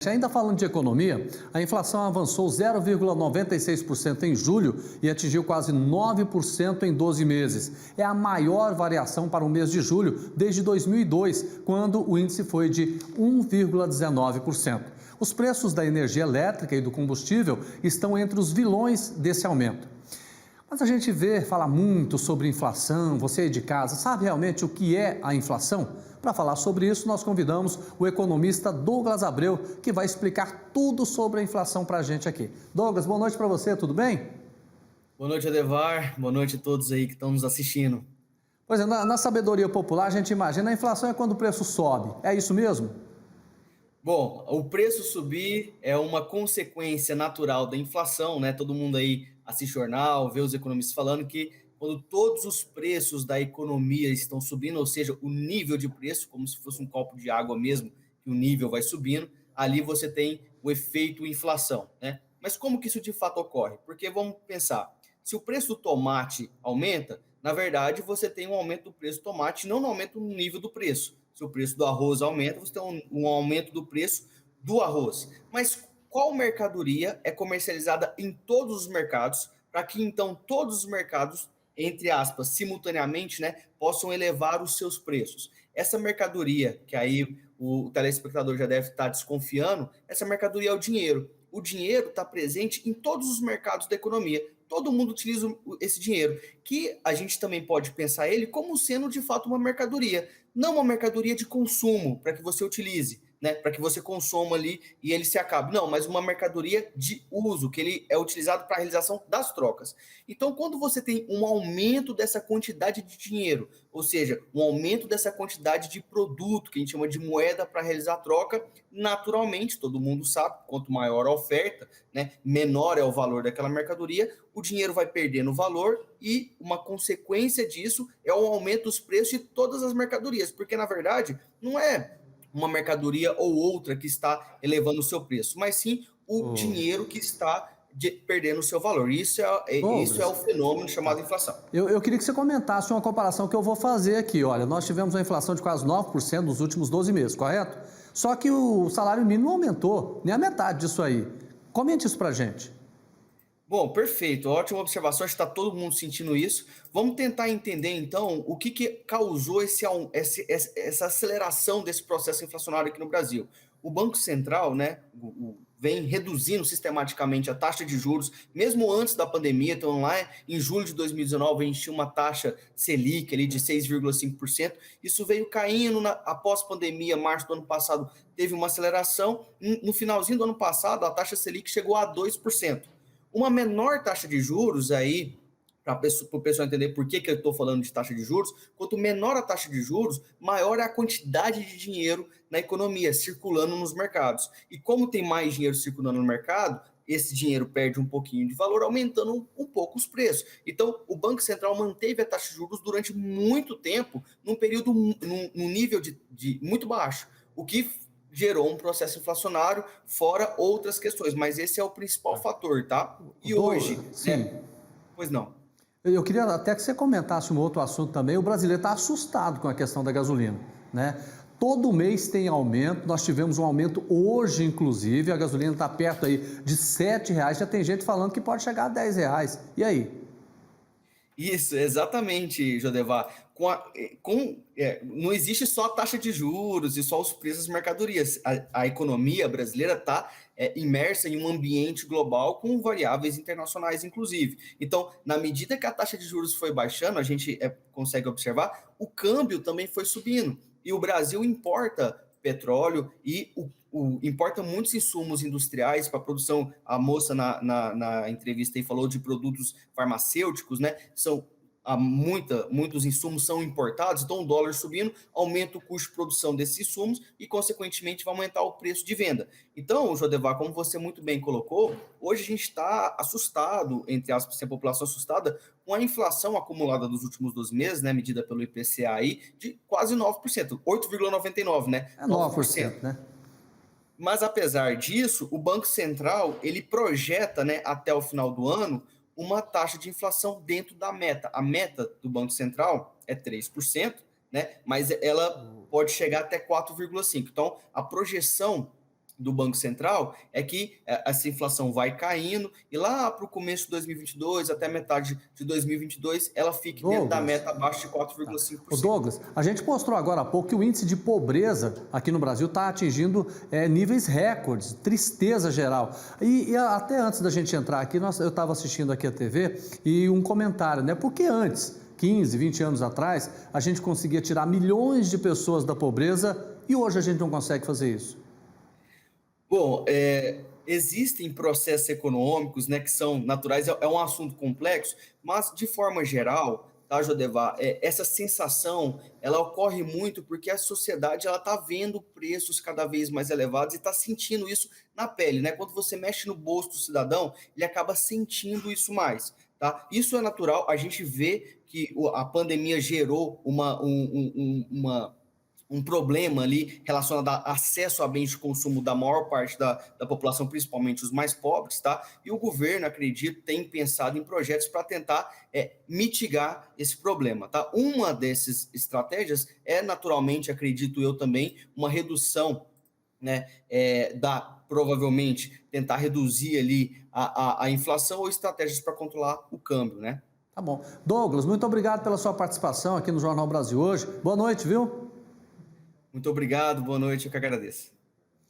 Ainda falando de economia, a inflação avançou 0,96% em julho e atingiu quase 9% em 12 meses. É a maior variação para o mês de julho desde 2002, quando o índice foi de 1,19%. Os preços da energia elétrica e do combustível estão entre os vilões desse aumento. Mas a gente fala muito sobre inflação, você aí de casa, sabe realmente o que é a inflação? Para falar sobre isso, nós convidamos o economista Douglas Abreu, que vai explicar tudo sobre a inflação para a gente aqui. Douglas, boa noite para você, tudo bem? Boa noite, Adevar. Boa noite a todos aí que estão nos assistindo. Pois é, na sabedoria popular a gente imagina a inflação é quando o preço sobe, é isso mesmo? Bom, o preço subir é uma consequência natural da inflação, né? Todo mundo aí assiste jornal, vê os economistas falando que quando todos os preços da economia estão subindo, ou seja, o nível de preço, como se fosse um copo de água mesmo, que o nível vai subindo, ali você tem o efeito inflação, né? Mas como que isso de fato ocorre? Porque vamos pensar, se o preço do tomate aumenta, na verdade você tem um aumento do preço do tomate, não um aumento no nível do preço. Se o preço do arroz aumenta, você tem um aumento do preço do arroz. Mas qual mercadoria é comercializada em todos os mercados, para que então todos os mercados, entre aspas, simultaneamente, né, possam elevar os seus preços? Essa mercadoria, que aí o telespectador já deve estar desconfiando, essa mercadoria é o dinheiro. O dinheiro está presente em todos os mercados da economia. Todo mundo utiliza esse dinheiro, que a gente também pode pensar ele como sendo de fato uma mercadoria, não uma mercadoria de consumo para que você utilize, né, para que você consuma ali e ele se acabe. Não, mas uma mercadoria de uso, que ele é utilizado para a realização das trocas. Então, quando você tem um aumento dessa quantidade de dinheiro, ou seja, um aumento dessa quantidade de produto, que a gente chama de moeda para realizar a troca, naturalmente, todo mundo sabe, quanto maior a oferta, né, menor é o valor daquela mercadoria, o dinheiro vai perdendo valor e uma consequência disso é o aumento dos preços de todas as mercadorias, porque na verdade não é uma mercadoria ou outra que está elevando o seu preço, mas sim o Ô, dinheiro que está perdendo o seu valor. Isso é o Douglas, fenômeno chamado inflação. eu queria que você comentasse uma comparação que eu vou fazer aqui. Olha, nós tivemos uma inflação de quase 9% nos últimos 12 meses, correto? Só que o salário mínimo aumentou, nem a metade disso aí. Comente isso pra gente. Bom, perfeito, ótima observação, acho que está todo mundo sentindo isso. Vamos tentar entender então o que causou essa aceleração desse processo inflacionário aqui no Brasil. O Banco Central, né, vem reduzindo sistematicamente a taxa de juros, mesmo antes da pandemia. Então, lá em julho de 2019, a gente tinha uma taxa Selic ali de 6,5%. Isso veio caindo após a pandemia, março do ano passado, teve uma aceleração. No finalzinho do ano passado, a taxa Selic chegou a 2%. Uma menor taxa de juros aí, para o pessoal entender por que eu estou falando de taxa de juros, quanto menor a taxa de juros, maior é a quantidade de dinheiro na economia, circulando nos mercados. E como tem mais dinheiro circulando no mercado, esse dinheiro perde um pouquinho de valor, aumentando um pouco os preços. Então, o Banco Central manteve a taxa de juros durante muito tempo, num nível de muito baixo, o que gerou um processo inflacionário, fora outras questões, mas esse é o principal fator, tá? E hoje, né? Sim, Pois não. eu queria até que você comentasse um outro assunto também. O brasileiro está assustado com a questão da gasolina, né? Todo mês tem aumento, nós tivemos um aumento hoje, inclusive, a gasolina está perto aí de R$ 7, já tem gente falando que pode chegar a R$ 10. E aí? Isso, exatamente, Jodevar. Não existe só a taxa de juros e só os preços das mercadorias. A economia brasileira está imersa em um ambiente global com variáveis internacionais, inclusive. Então, na medida que a taxa de juros foi baixando, a gente consegue observar, o câmbio também foi subindo. E o Brasil importa petróleo e importa muitos insumos industriais para a produção. A moça na entrevista aí falou de produtos farmacêuticos, né? Muitos insumos são importados, então o dólar subindo aumenta o custo de produção desses insumos e, consequentemente, vai aumentar o preço de venda. Então, Jodevar, como você muito bem colocou, hoje a gente está assustado, entre aspas, a população assustada, com a inflação acumulada dos últimos 12 meses, né, medida pelo IPCA aí, de quase 9%, 8,99%, né? É 9%, 9%. né? Mas, apesar disso, o Banco Central ele projeta, né, até o final do ano uma taxa de inflação dentro da meta. A meta do Banco Central é 3%, né, mas ela pode chegar até 4,5%. Então, a projeção do Banco Central é que essa inflação vai caindo e lá para o começo de 2022, até metade de 2022, ela fique dentro da Douglas, meta abaixo de o 4,5%. Douglas, a gente mostrou agora há pouco que o índice de pobreza aqui no Brasil está atingindo níveis recordes, tristeza geral. E até antes da gente entrar aqui, eu estava assistindo aqui a TV e um comentário, né? Porque antes, 15, 20 anos atrás, a gente conseguia tirar milhões de pessoas da pobreza e hoje a gente não consegue fazer isso. Bom, existem processos econômicos, né, que são naturais, é um assunto complexo, mas de forma geral, tá, Jodevar, essa sensação, ela ocorre muito porque a sociedade ela está vendo preços cada vez mais elevados e está sentindo isso na pele, né? Quando você mexe no bolso do cidadão, ele acaba sentindo isso mais, tá? Isso é natural, a gente vê que a pandemia gerou um problema ali relacionado a acesso a bens de consumo da maior parte da população, principalmente os mais pobres, tá? E o governo, acredito, tem pensado em projetos para tentar mitigar esse problema, tá? Uma dessas estratégias é, naturalmente, acredito eu também, uma redução, né, provavelmente tentar reduzir ali a inflação ou estratégias para controlar o câmbio, né? Tá bom. Douglas, muito obrigado pela sua participação aqui no Jornal Brasil hoje. Boa noite, viu? Muito obrigado, boa noite, eu que agradeço.